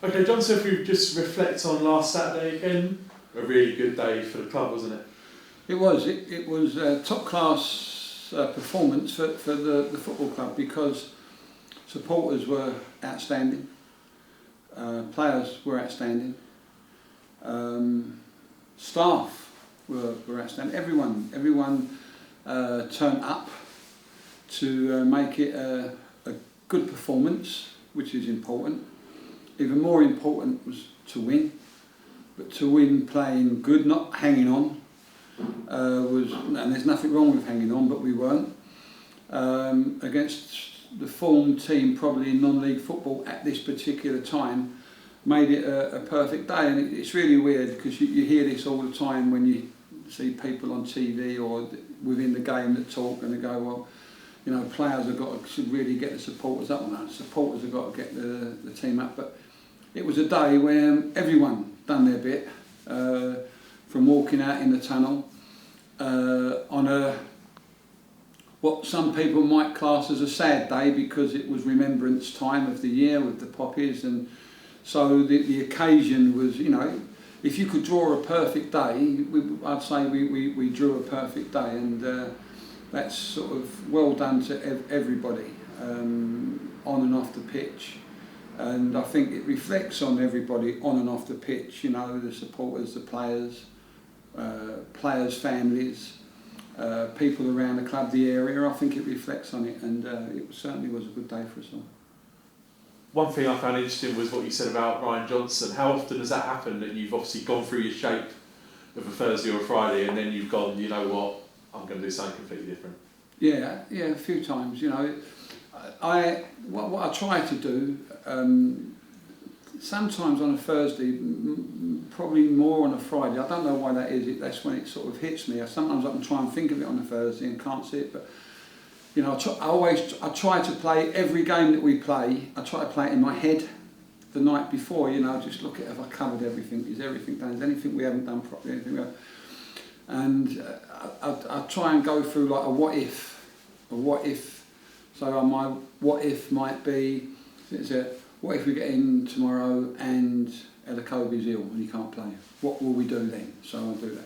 Okay, John, so if we just reflect on last Saturday again, a really good day for the club, wasn't it? It was. It was a top class performance for the football club, because supporters were outstanding, players were outstanding, staff were outstanding. Everyone turned up to make it a good performance, which is important. Even more important was to win, but to win playing good, not hanging on. And there's nothing wrong with hanging on, but we weren't. Against the form team probably in non-league football at this particular time, made it a perfect day. And it's really weird, because you hear this all the time when you see people on TV or within the game that talk, and they go, well, you know, players should really get the supporters up. No, the supporters have got to get the team up. But it was a day where everyone done their bit, from walking out in the tunnel on what some people might class as a sad day, because it was remembrance time of the year with the poppies, and so the occasion was, you know, if you could draw a perfect day, I'd say we drew a perfect day, and that's sort of well done to everybody on and off the pitch. And I think it reflects on everybody on and off the pitch, you know, the supporters, the players, families, people around the club, the area. I think it reflects on it, and it certainly was a good day for us all. One thing I found interesting was what you said about Ryan Johnson. How often does that happen, that you've obviously gone through your shape of a Thursday or a Friday, and then you've gone, you know what, I'm going to do something completely different? Yeah, a few times. You know, what I try to do, sometimes on a Thursday, probably more on a Friday. I don't know why that is. That's when it sort of hits me. Sometimes I can try and think of it on a Thursday and can't see it, but you know, I try to play every game that we play. I try to play it in my head the night before. You know, just look at if I covered everything. Is everything done? Is anything we haven't done properly? Anything else? And I try and go through like a what if. So my what if might be, what if we get in tomorrow and Elakobe's ill and he can't play? What will we do then? So I'll do that.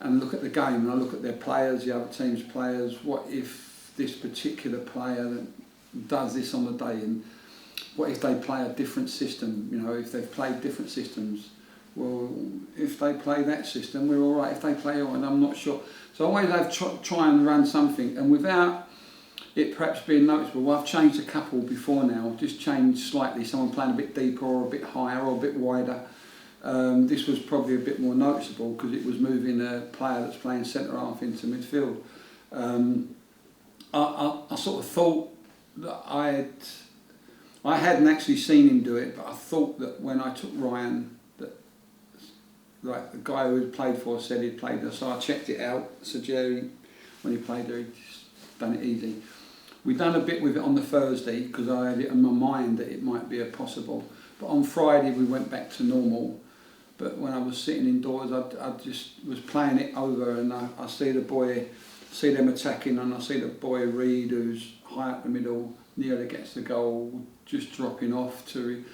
And look at the game, and I look at their players, the other team's players. What if this particular player that does this on the day, and what if they play a different system? You know, if they've played different systems, well, if they play that system, we're all right. If they play and I'm not sure. So I always have try and run something, and without it perhaps being noticeable. Well, I've changed a couple before now, just changed slightly. Someone playing a bit deeper or a bit higher or a bit wider. This was probably a bit more noticeable because it was moving a player that's playing centre half into midfield. I sort of thought that I hadn't actually seen him do it, but I thought that when I took Ryan, that like the guy who had played for said he'd played there, so I checked it out. So Jerry, when he played there, he'd just done it easy. We'd done a bit with it on the Thursday because I had it in my mind that it might be a possible. But on Friday we went back to normal. But when I was sitting indoors, I just was playing it over, and I see them attacking, and I see the boy Reed, who's high up the middle, nearly gets the goal, just dropping off to.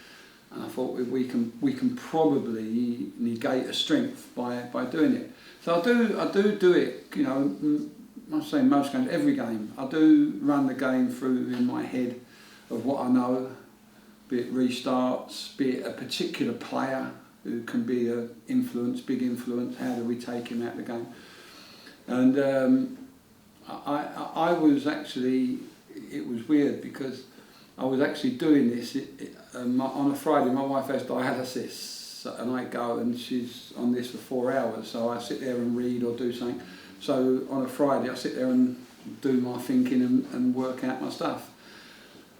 And I thought we can probably negate a strength by doing it. So I do it. You know, I'm saying most games, every game. I do run the game through in my head of what I know, be it restarts, be it a particular player who can be a big influence. How do we take him out of the game? And I was actually, it was weird because I was actually doing this on a Friday. My wife has dialysis, and I go and she's on this for 4 hours, so I sit there and read or do something. So on a Friday I sit there and do my thinking and work out my stuff.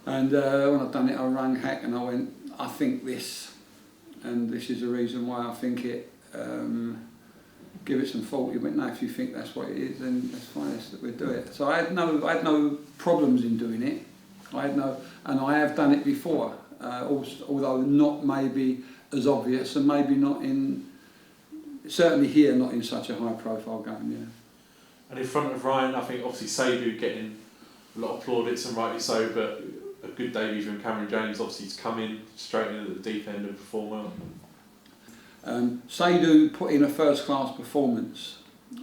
And when I'd done it, I rang Hack and I went, I think this, and this is the reason why I think it. Give it some thought. He went, no, if you think that's what it is, then that's fine, we'll do it. So I had no problems in doing it. And I have done it before, although not maybe as obvious, and maybe not certainly here, not in such a high profile game, yeah. And in front of Ryan, I think obviously Seidu getting a lot of plaudits, and rightly so, but a good debut from Cameron James, obviously to come in straight in at the deep end and perform well. Seydou put in a first-class performance,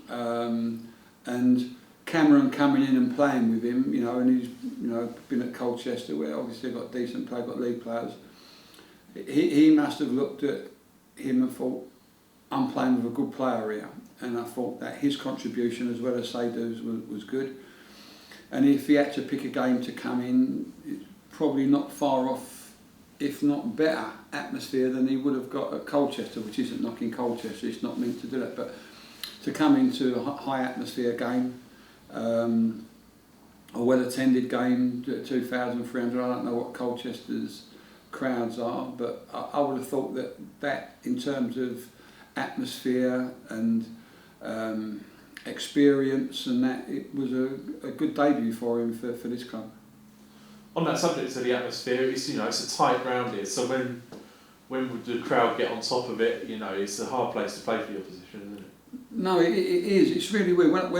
and Cameron coming in and playing with him, and he's been at Colchester where obviously they've got decent players, got league players. He must have looked at him and thought, I'm playing with a good player here, and I thought that his contribution as well as Seydou's was good. And if he had to pick a game to come in, it's probably not far off, if not better atmosphere than he would have got at Colchester, which isn't knocking Colchester, it's not meant to do that, but to come into a high atmosphere game, a well attended game, 2,300, I don't know what Colchester's crowds are, but I would have thought that in terms of atmosphere and experience and that, it was a good debut for him for this club. On that subject of the atmosphere, it's a tight ground here, so when would the crowd get on top of it, it's a hard place to play for the opposition, isn't it? No, it is. It's really weird.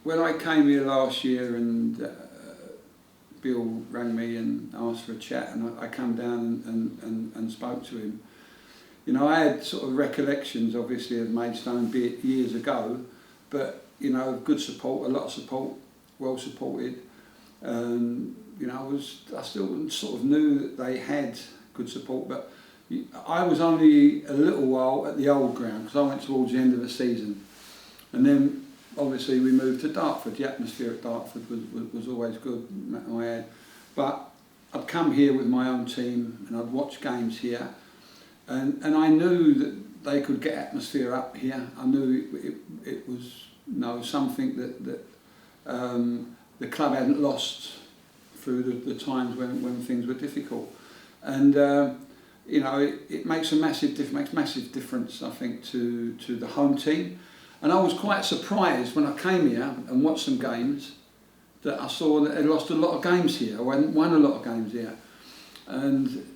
When I came here last year and Bill rang me and asked for a chat, and I came down and spoke to him, I had sort of recollections, obviously, of Maidstone, be it years ago, but good support, a lot of support, well supported. I still sort of knew that they had good support, but I was only a little while at the old ground because I went towards the end of the season, and then obviously we moved to Dartford. The atmosphere at Dartford was always good, but I'd come here with my own team and I'd watch games here, and I knew that they could get atmosphere up here. I knew it was something that the club hadn't lost through the times when things were difficult, and it makes a massive difference, I think, to the home team. And I was quite surprised when I came here and watched some games that I saw that they lost a lot of games here, won a lot of games here, and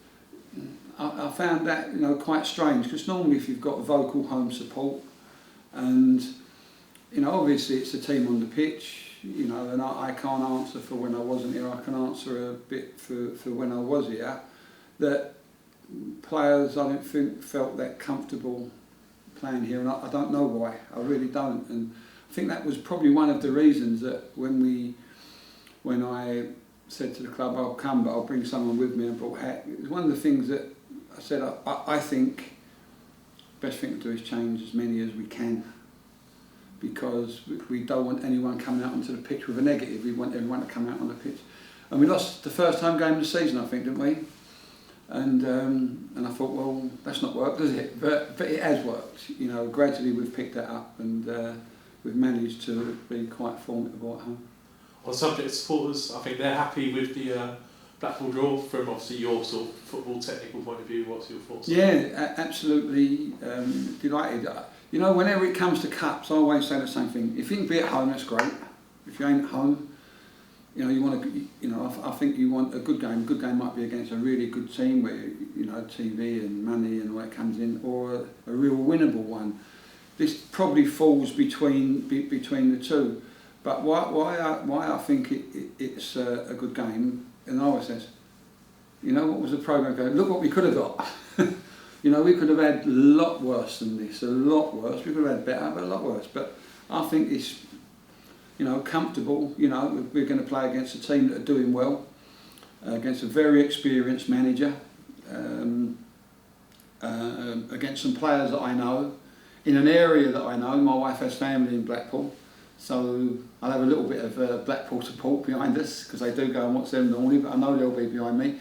I found that quite strange, because normally if you've got vocal home support, and obviously it's the team on the pitch, and I can't answer for when I wasn't here. I can answer a bit for when I was here. That players, I don't think, felt that comfortable playing here, and I don't know why. I really don't. And I think that was probably one of the reasons that when I said to the club, I'll come, but I'll bring someone with me, and brought Hat. It was one of the things that I said, I think the best thing to do is change as many as we can, because we don't want anyone coming out onto the pitch with a negative. We want everyone to come out on the pitch. And we lost the first home game of the season, I think, didn't we? And I thought, well, that's not worked, does it? But it has worked. Gradually we've picked that up, and we've managed to be quite formidable at home. On the subject of supporters, I think they're happy with the Blackpool draw from obviously your sort of football technical point of view. What's your thoughts? Yeah, absolutely delighted. Whenever it comes to cups, I always say the same thing. If you can be at home, that's great. If you ain't at home, you want to. I think you want a good game. A good game might be against a really good team where TV and money and all that comes in, or a real winnable one. This probably falls between the two. But why I think it's a good game, and I always says, what was the programme going? Look what we could have got. We could have had a lot worse than this, a lot worse. We could have had better, but a lot worse. But I think it's, comfortable. We're going to play against a team that are doing well, against a very experienced manager, against some players that I know, in an area that I know. My wife has family in Blackpool, so I'll have a little bit of Blackpool support behind us, because they do go and watch them in the morning, but I know they'll be behind me.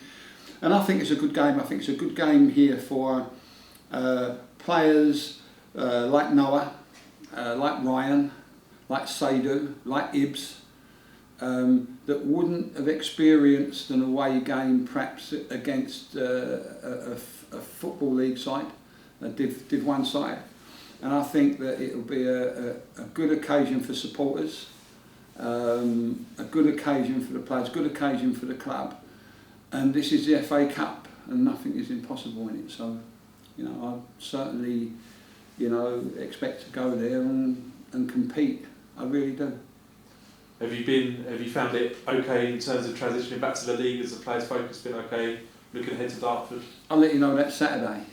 And I think it's a good game. I think it's a good game here for players like Noah, like Ryan, like Seydou, like Ibs, that wouldn't have experienced an away game perhaps against a Football League side, a Div 1 side. And I think that it'll be a good occasion for supporters, a good occasion for the players, good occasion for the club. And this is the FA Cup, and nothing is impossible in it. So, I certainly, expect to go there and compete. I really do. Have you found it okay in terms of transitioning back to the league? Has the players' focus been okay? Looking ahead to Dartford. I'll let you know that Saturday.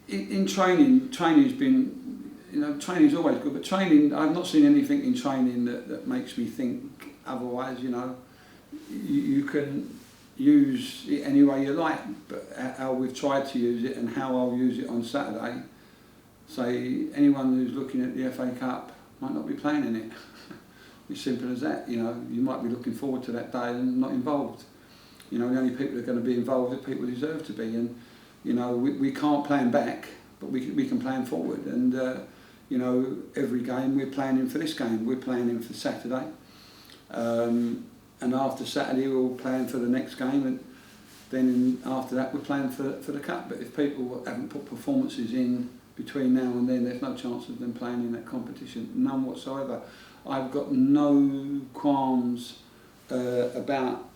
In training's been, training's always good, but training, I've not seen anything in training that makes me think otherwise. You can use it any way you like, but how we've tried to use it and how I'll use it on Saturday. Say anyone who's looking at the FA Cup might not be playing in it. It's simple as that. You might be looking forward to that day and not involved. The only people that are going to be involved are people who deserve to be. And we can't plan back, but we can plan forward. And every game we're planning for this game. We're planning for Saturday, and after Saturday we'll plan for the next game, and then after that we're planning for the cup. But if people haven't put performances in between now and then, there's no chance of them playing in that competition, none whatsoever. I've got no qualms about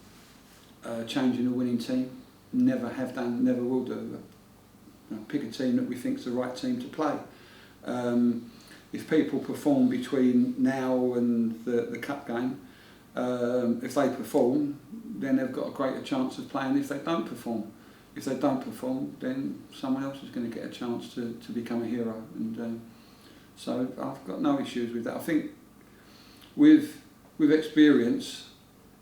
changing a winning team. Never have done, never will do. Pick a team that we think is the right team to play. If people perform between now and the cup game, if they perform, then they've got a greater chance of playing. If they don't perform, then someone else is going to get a chance to become a hero. And so I've got no issues with that. I think with experience,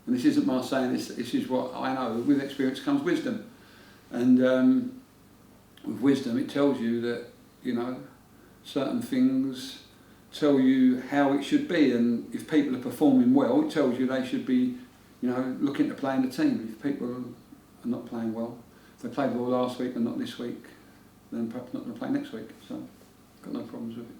and this isn't my saying, this is what I know, with experience comes wisdom. And with wisdom it tells you that, certain things tell you how it should be, and if people are performing well, it tells you they should be, looking to play in the team. If people are not playing well, if they played well last week and not this week, then perhaps not going to play next week. So I've got no problems with it.